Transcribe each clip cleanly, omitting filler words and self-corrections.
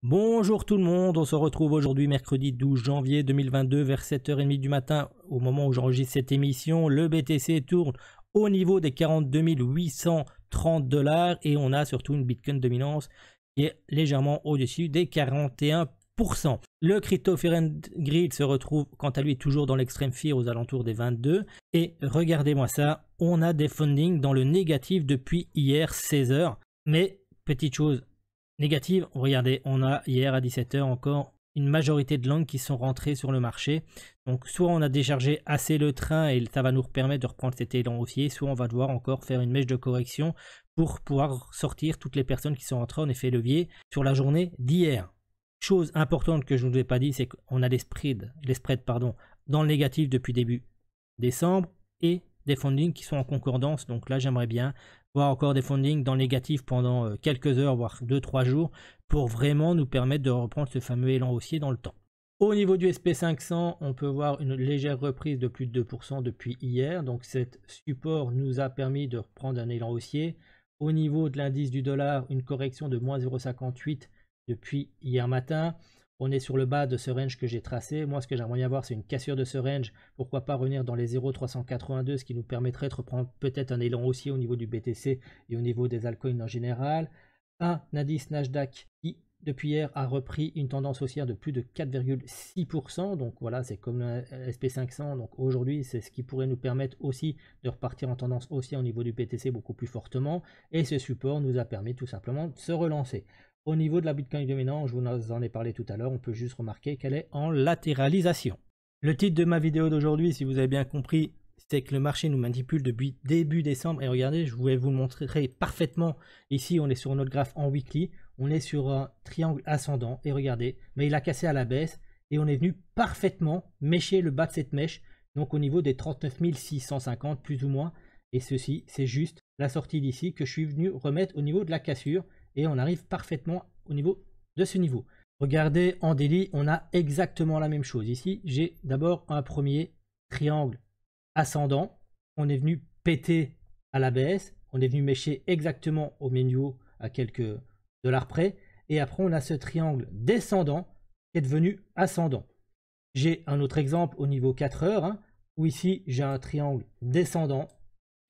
Bonjour tout le monde, on se retrouve aujourd'hui mercredi 12 janvier 2022 vers 7h30 du matin. Au moment où j'enregistre cette émission, le BTC tourne au niveau des 42 830 $ et on a surtout une Bitcoin dominance qui est légèrement au-dessus des 41%. Le Crypto Fear and Greed se retrouve quant à lui toujours dans l'extrême fear aux alentours des 22. Et regardez-moi ça, on a des fundings dans le négatif depuis hier 16h. Mais petite chose négative, regardez, on a hier à 17h encore une majorité de longs qui sont rentrés sur le marché. Donc soit on a déchargé assez le train et ça va nous permettre de reprendre cet élan haussier, soit on va devoir encore faire une mèche de correction pour pouvoir sortir toutes les personnes qui sont rentrées en effet levier sur la journée d'hier. Chose importante que je ne vous ai pas dit, c'est qu'on a les spreads dans le négatif depuis début décembre et des fundings qui sont en concordance. Donc là, j'aimerais bien voir encore des fundings dans le négatif pendant quelques heures, voire 2-3 jours, pour vraiment nous permettre de reprendre ce fameux élan haussier dans le temps. Au niveau du SP500, on peut voir une légère reprise de plus de 2% depuis hier. Donc cet support nous a permis de reprendre un élan haussier. Au niveau de l'indice du dollar, une correction de moins 0,58 depuis hier matin. On est sur le bas de ce range que j'ai tracé. Moi, ce que j'aimerais bien voir, c'est une cassure de ce range. Pourquoi pas revenir dans les 0,382, ce qui nous permettrait de reprendre peut-être un élan haussier au niveau du BTC et au niveau des altcoins en général. Un indice Nasdaq qui, depuis hier, a repris une tendance haussière de plus de 4,6%. Donc voilà, c'est comme le SP500. Donc aujourd'hui, c'est ce qui pourrait nous permettre aussi de repartir en tendance haussière au niveau du BTC beaucoup plus fortement. Et ce support nous a permis tout simplement de se relancer. Au niveau de la Bitcoin dominante, je vous en ai parlé tout à l'heure, on peut juste remarquer qu'elle est en latéralisation. Le titre de ma vidéo d'aujourd'hui, si vous avez bien compris, c'est que le marché nous manipule depuis début décembre. Et regardez, je vais vous le montrer parfaitement. Ici, on est sur notre graphe en weekly. On est sur un triangle ascendant. Et regardez, mais il a cassé à la baisse. Et on est venu parfaitement mêcher le bas de cette mèche. Donc au niveau des 39 650 plus ou moins. Et ceci, c'est juste la sortie d'ici que je suis venu remettre au niveau de la cassure. Et on arrive parfaitement au niveau de ce niveau. Regardez en daily, on a exactement la même chose. Ici, j'ai d'abord un premier triangle ascendant. On est venu péter à la baisse. On est venu mêcher exactement au même niveau à quelques dollars près. Et après, on a ce triangle descendant qui est devenu ascendant. J'ai un autre exemple au niveau 4 heures, où ici, j'ai un triangle descendant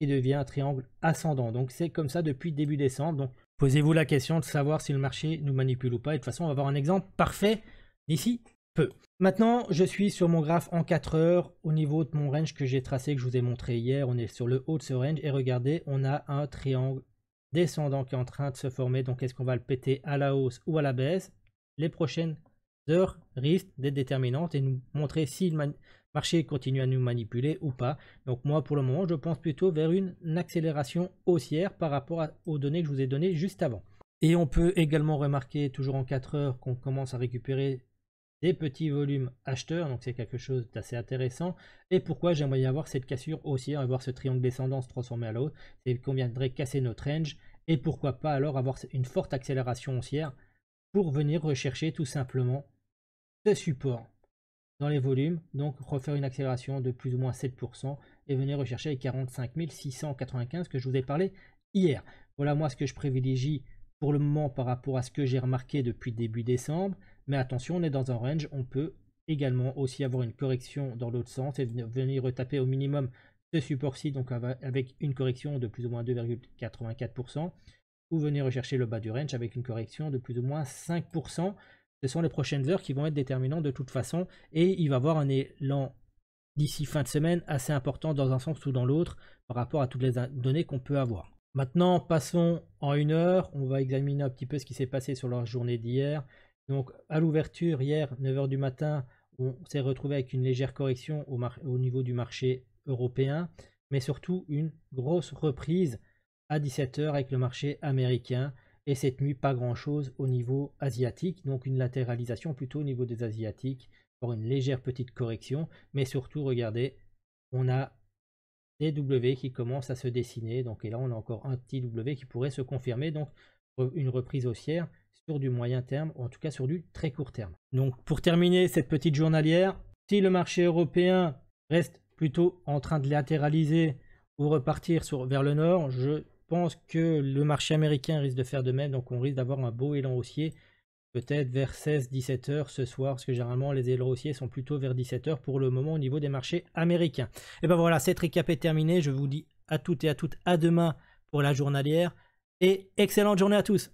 qui devient un triangle ascendant. Donc, c'est comme ça depuis début décembre. Donc, posez-vous la question de savoir si le marché nous manipule ou pas. Et de toute façon, on va avoir un exemple parfait d'ici peu. Maintenant, je suis sur mon graphe en 4 heures au niveau de mon range que j'ai tracé, que je vous ai montré hier. On est sur le haut de ce range et regardez, on a un triangle descendant qui est en train de se former. Donc, est-ce qu'on va le péter à la hausse ou à la baisse? Les prochaines heures risquent d'être déterminantes et nous montrer si le marché continue à nous manipuler ou pas. Donc moi, pour le moment, je pense plutôt vers une accélération haussière par rapport aux données que je vous ai données juste avant. Et on peut également remarquer, toujours en 4 heures, qu'on commence à récupérer des petits volumes acheteurs. Donc c'est quelque chose d'assez intéressant. Et pourquoi j'aimerais y avoir cette cassure haussière et voir ce triangle descendant se transformer à la hausse? C'est qu'on viendrait casser notre range. Et pourquoi pas alors avoir une forte accélération haussière pour venir rechercher tout simplement ce support dans les volumes, donc refaire une accélération de plus ou moins 7% et venir rechercher les 45 695 que je vous ai parlé hier. Voilà moi ce que je privilégie pour le moment par rapport à ce que j'ai remarqué depuis début décembre. Mais attention, on est dans un range, on peut également aussi avoir une correction dans l'autre sens et venir retaper au minimum ce support-ci, donc avec une correction de plus ou moins 2,84%, ou venir rechercher le bas du range avec une correction de plus ou moins 5%. Ce sont les prochaines heures qui vont être déterminantes de toute façon et il va y avoir un élan d'ici fin de semaine assez important dans un sens ou dans l'autre par rapport à toutes les données qu'on peut avoir. Maintenant, passons en une heure. On va examiner un petit peu ce qui s'est passé sur la journée d'hier. Donc, à l'ouverture, hier, 9h du matin, on s'est retrouvé avec une légère correction au niveau du marché européen, mais surtout une grosse reprise à 17h avec le marché américain. Et cette nuit, pas grand chose au niveau asiatique, donc une latéralisation plutôt au niveau des asiatiques, pour une légère petite correction. Mais surtout, regardez, on a des W qui commencent à se dessiner. Donc, et là, on a encore un petit W qui pourrait se confirmer. Donc, une reprise haussière sur du moyen terme, ou en tout cas sur du très court terme. Donc, pour terminer cette petite journalière, si le marché européen reste plutôt en train de latéraliser ou repartir vers le nord, je pense que le marché américain risque de faire de même, donc on risque d'avoir un beau élan haussier peut-être vers 16-17 heures ce soir, parce que généralement les ailerons haussiers sont plutôt vers 17 heures pour le moment au niveau des marchés américains. Et ben voilà, cette récap est terminée. Je vous dis à toutes et à toutes à demain pour la journalière. Et excellente journée à tous.